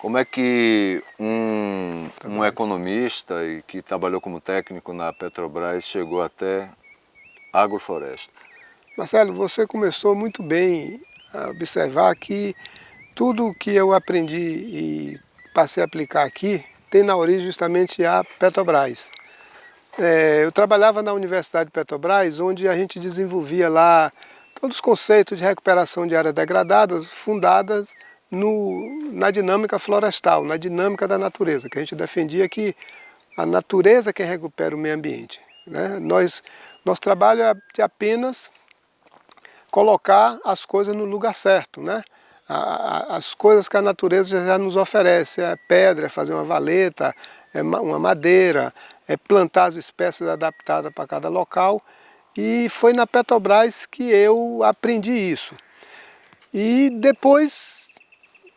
Como é que um economista e que trabalhou como técnico na Petrobras chegou até agrofloresta? Marcelo, você começou muito bem a observar que tudo o que eu aprendi e passei a aplicar aqui tem na origem justamente a Petrobras. Eu trabalhava na Universidade de Petrobras, onde a gente desenvolvia lá todos os conceitos de recuperação de áreas degradadas fundadas na dinâmica florestal, na dinâmica da natureza, que a gente defendia que a natureza é quem recupera o meio ambiente, né? Nosso trabalho é de apenas colocar as coisas no lugar certo, né? As coisas que a natureza já nos oferece, é pedra, é fazer uma valeta, é uma madeira, é plantar as espécies adaptadas para cada local. E foi na Petrobras que eu aprendi isso. E depois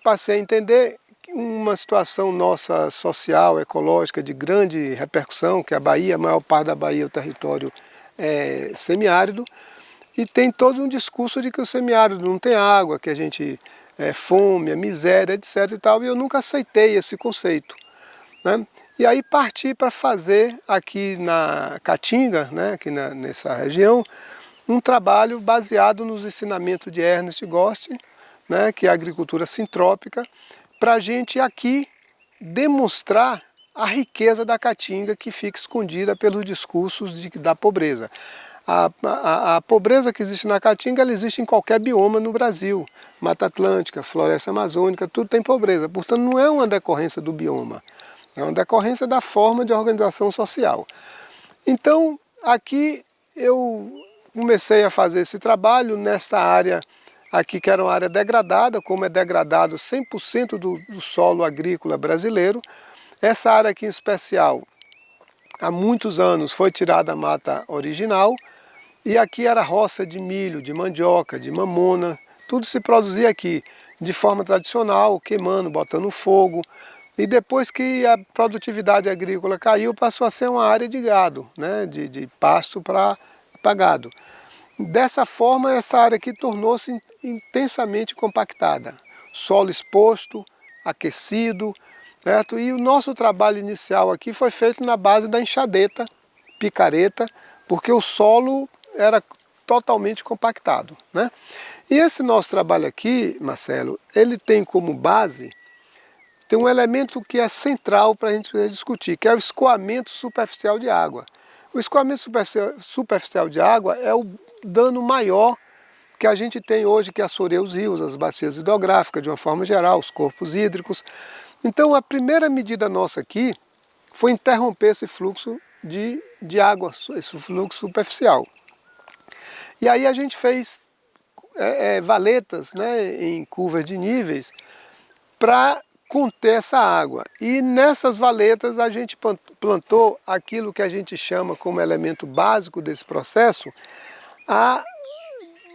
passei a entender uma situação nossa social, ecológica, de grande repercussão, que a Bahia, a maior parte da Bahia, o território é semiárido, e tem todo um discurso de que o semiárido não tem água, que a gente é fome, é miséria, etc. e tal, e eu nunca aceitei esse conceito, né? E aí parti para fazer aqui na Caatinga, né, aqui nessa região, um trabalho baseado nos ensinamentos de Ernest Gost, né, que é a agricultura sintrópica, para a gente aqui demonstrar a riqueza da Caatinga que fica escondida pelos discursos da pobreza. A pobreza que existe na Caatinga, ela existe em qualquer bioma no Brasil. Mata Atlântica, Floresta Amazônica, tudo tem pobreza. Portanto, não é uma decorrência do bioma, é uma decorrência da forma de organização social. Então, aqui eu comecei a fazer esse trabalho nessa área aqui, que era uma área degradada, como é degradado 100% do solo agrícola brasileiro. Essa área aqui em especial, há muitos anos, foi tirada a mata original, e aqui era roça de milho, de mandioca, de mamona, tudo se produzia aqui de forma tradicional, queimando, botando fogo. E depois que a produtividade agrícola caiu, passou a ser uma área de gado, né, de pasto para gado. Dessa forma, essa área aqui tornou-se intensamente compactada. Solo exposto, aquecido, certo? E o nosso trabalho inicial aqui foi feito na base da enxadeta, picareta, porque o solo era totalmente compactado, né? E esse nosso trabalho aqui, Marcelo, ele tem como base, tem um elemento que é central para a gente discutir, que é o escoamento superficial de água. O escoamento superficial de água é o dano maior que a gente tem hoje, que assoreia os rios, as bacias hidrográficas, de uma forma geral, os corpos hídricos. Então, a primeira medida nossa aqui foi interromper esse fluxo de água, esse fluxo superficial. E aí a gente fez valetas, né, em curvas de níveis para conter essa água. E nessas valetas a gente plantou aquilo que a gente chama como elemento básico desse processo,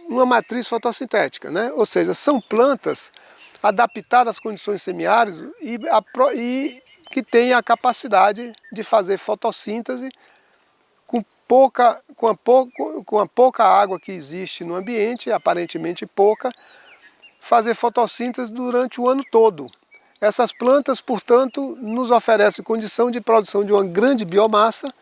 uma matriz fotossintética, né? Ou seja, são plantas adaptadas às condições semiáridas e que têm a capacidade de fazer fotossíntese com a pouca água que existe no ambiente, aparentemente pouca, fazer fotossíntese durante o ano todo. Essas plantas, portanto, nos oferecem condição de produção de uma grande biomassa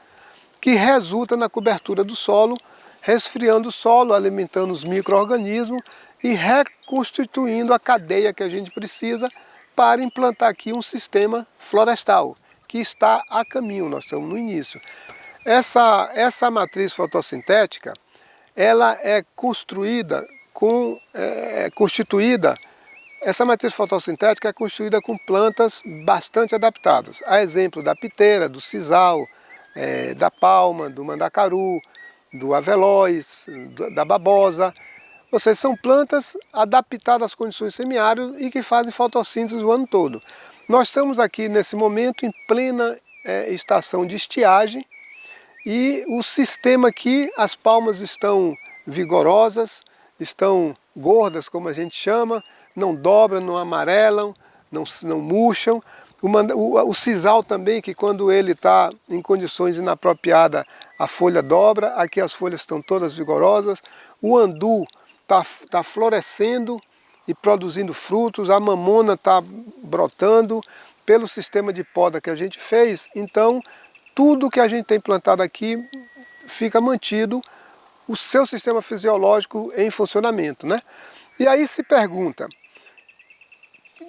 que resulta na cobertura do solo, resfriando o solo, alimentando os micro-organismos e reconstituindo a cadeia que a gente precisa para implantar aqui um sistema florestal, que está a caminho, nós estamos no início. Essa matriz fotossintética, ela é essa matriz fotossintética é constituída com plantas bastante adaptadas, a exemplo da piteira, do sisal, da palma, do mandacaru, do avelóis, da babosa. Ou seja, são plantas adaptadas às condições semiáridas e que fazem fotossíntese o ano todo. Nós estamos aqui nesse momento em plena estação de estiagem, e o sistema aqui, as palmas estão vigorosas, estão gordas, como a gente chama, não dobram, não amarelam, não murcham. O sisal também, que quando ele está em condições inapropriadas, a folha dobra, aqui as folhas estão todas vigorosas. O andu está florescendo, e produzindo frutos, a mamona está brotando pelo sistema de poda que a gente fez. Então, tudo que a gente tem plantado aqui fica mantido o seu sistema fisiológico em funcionamento, né? E aí se pergunta,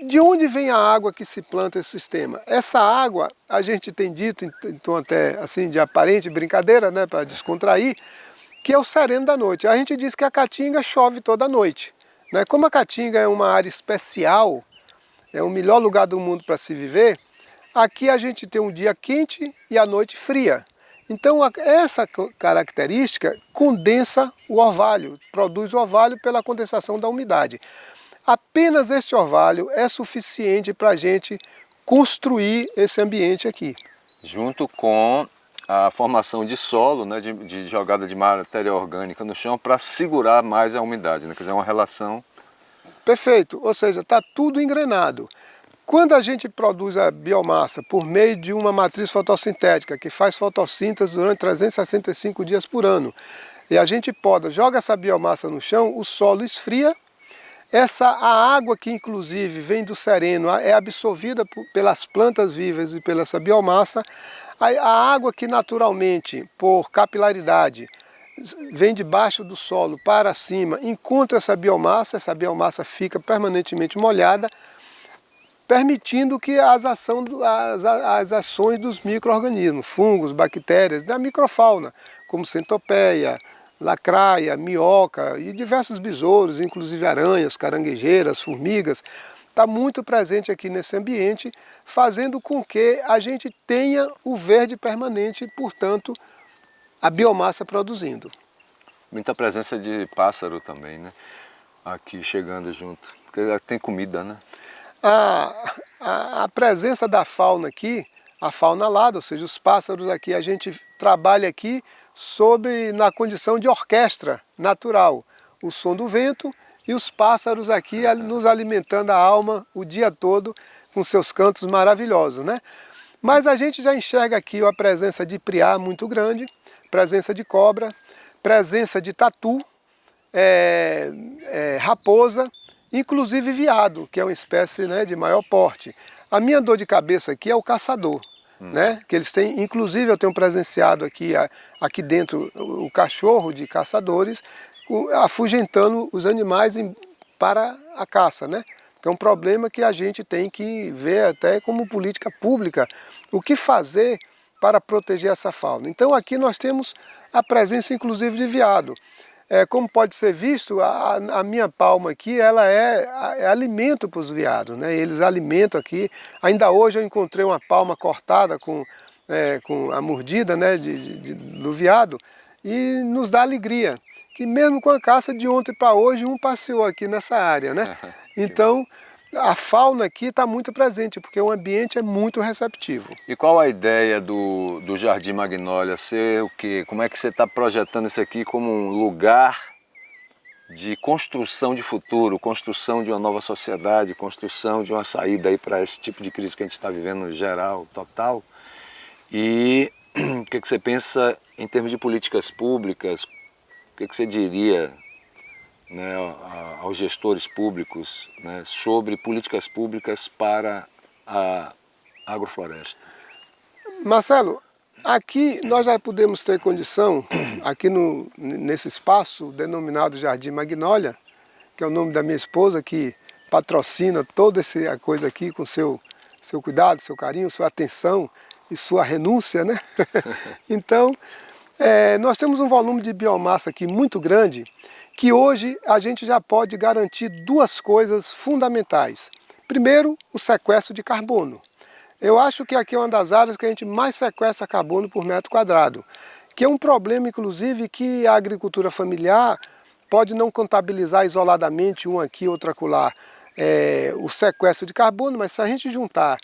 de onde vem a água que se planta esse sistema? Essa água, a gente tem dito, então até assim de aparente brincadeira, né, para descontrair, que é o sereno da noite. A gente diz que a Caatinga chove toda noite, né? Como a Caatinga é uma área especial, é o melhor lugar do mundo para se viver, aqui a gente tem um dia quente e a noite fria. Então essa característica condensa o orvalho, produz o orvalho pela condensação da umidade. Apenas este orvalho é suficiente para a gente construir esse ambiente aqui. Junto com a formação de solo, né, de jogada de matéria orgânica no chão para segurar mais a umidade, né? Quer dizer, é uma relação... Perfeito, ou seja, está tudo engrenado. Quando a gente produz a biomassa por meio de uma matriz fotossintética que faz fotossíntese durante 365 dias por ano, e a gente poda, joga essa biomassa no chão, o solo esfria. A água que inclusive vem do sereno é absorvida pelas plantas vivas e pela essa biomassa. A água que naturalmente, por capilaridade, vem debaixo do solo para cima, encontra essa biomassa fica permanentemente molhada, permitindo que as ações dos micro-organismos, fungos, bactérias, da microfauna, como centopeia, lacraia, minhoca e diversos besouros, inclusive aranhas, caranguejeiras, formigas, está muito presente aqui nesse ambiente, fazendo com que a gente tenha o verde permanente e, portanto, a biomassa produzindo. Muita presença de pássaro também, né? Aqui chegando junto, porque tem comida, né? A presença da fauna aqui, a fauna alada, ou seja, os pássaros aqui, a gente trabalha aqui na condição de orquestra natural. O som do vento e os pássaros aqui nos alimentando a alma o dia todo com seus cantos maravilhosos, né? Mas a gente já enxerga aqui a presença de priá muito grande, presença de cobra, presença de tatu, raposa, inclusive veado, que é uma espécie, né, de maior porte. A minha dor de cabeça aqui é o caçador, né, que eles têm, inclusive eu tenho presenciado aqui dentro o cachorro de caçadores afugentando os animais para a caça, né, que é um problema que a gente tem que ver até como política pública, o que fazer para proteger essa fauna. Então aqui nós temos a presença inclusive de veado. Como pode ser visto, a minha palma aqui, ela é alimento para os veados, né? Eles alimentam aqui. Ainda hoje eu encontrei uma palma cortada com a mordida, né, do veado, e nos dá alegria. Que mesmo com a caça de ontem para hoje, um passeou aqui nessa área, né? Então, a fauna aqui está muito presente, porque o ambiente é muito receptivo. E qual a ideia do Jardim Magnólia ser o quê? Como é que você está projetando isso aqui como um lugar de construção de futuro, construção de uma nova sociedade, construção de uma saída aí para esse tipo de crise que a gente está vivendo no geral, total? E o que você pensa em termos de políticas públicas? O que você diria, né, aos gestores públicos, né, sobre políticas públicas para a agrofloresta? Marcelo, aqui nós já podemos ter condição, aqui nesse espaço denominado Jardim Magnólia, que é o nome da minha esposa, que patrocina toda essa coisa aqui com seu cuidado, seu carinho, sua atenção e sua renúncia, né? Então, nós temos um volume de biomassa aqui muito grande, que hoje a gente já pode garantir duas coisas fundamentais. Primeiro, o sequestro de carbono. Eu acho que aqui é uma das áreas que a gente mais sequestra carbono por metro quadrado, que é um problema, inclusive, que a agricultura familiar pode não contabilizar isoladamente, um aqui, outro acolá, o sequestro de carbono, mas se a gente juntar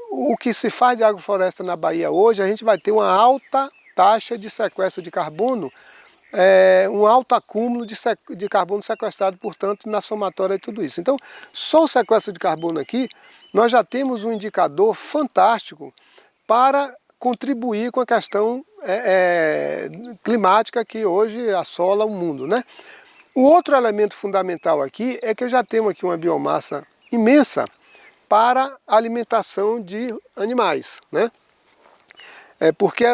o que se faz de agrofloresta na Bahia hoje, a gente vai ter uma alta taxa de sequestro de carbono, um alto acúmulo de carbono sequestrado, portanto, na somatória de tudo isso. Então, só o sequestro de carbono aqui, nós já temos um indicador fantástico para contribuir com a questão climática que hoje assola o mundo, né? O outro elemento fundamental aqui é que eu já tenho aqui uma biomassa imensa para alimentação de animais, né? Porque,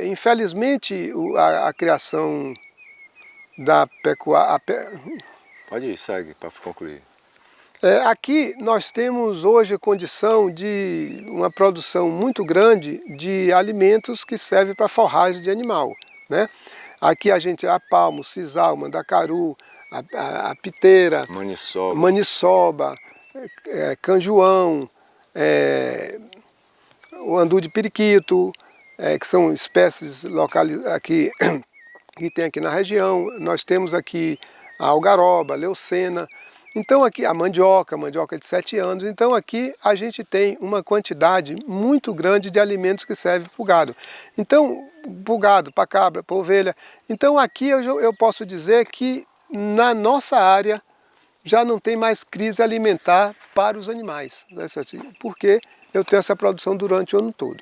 infelizmente, a criação da pecuária... Pode ir, segue para concluir. Aqui nós temos hoje condição de uma produção muito grande de alimentos que servem para forragem de animal, né? Aqui a gente a palmo, sisal, mandacaru, a piteira, maniçoba, canjoão, o andu de periquito, que são espécies aqui que tem aqui na região. Nós temos aqui a algaroba, a leucena. Então aqui a mandioca de 7 anos. Então aqui a gente tem uma quantidade muito grande de alimentos que servem para o gado. Então, para o gado, para a cabra, para a ovelha. Então aqui eu posso dizer que na nossa área já não tem mais crise alimentar para os animais, né, porque eu tenho essa produção durante o ano todo.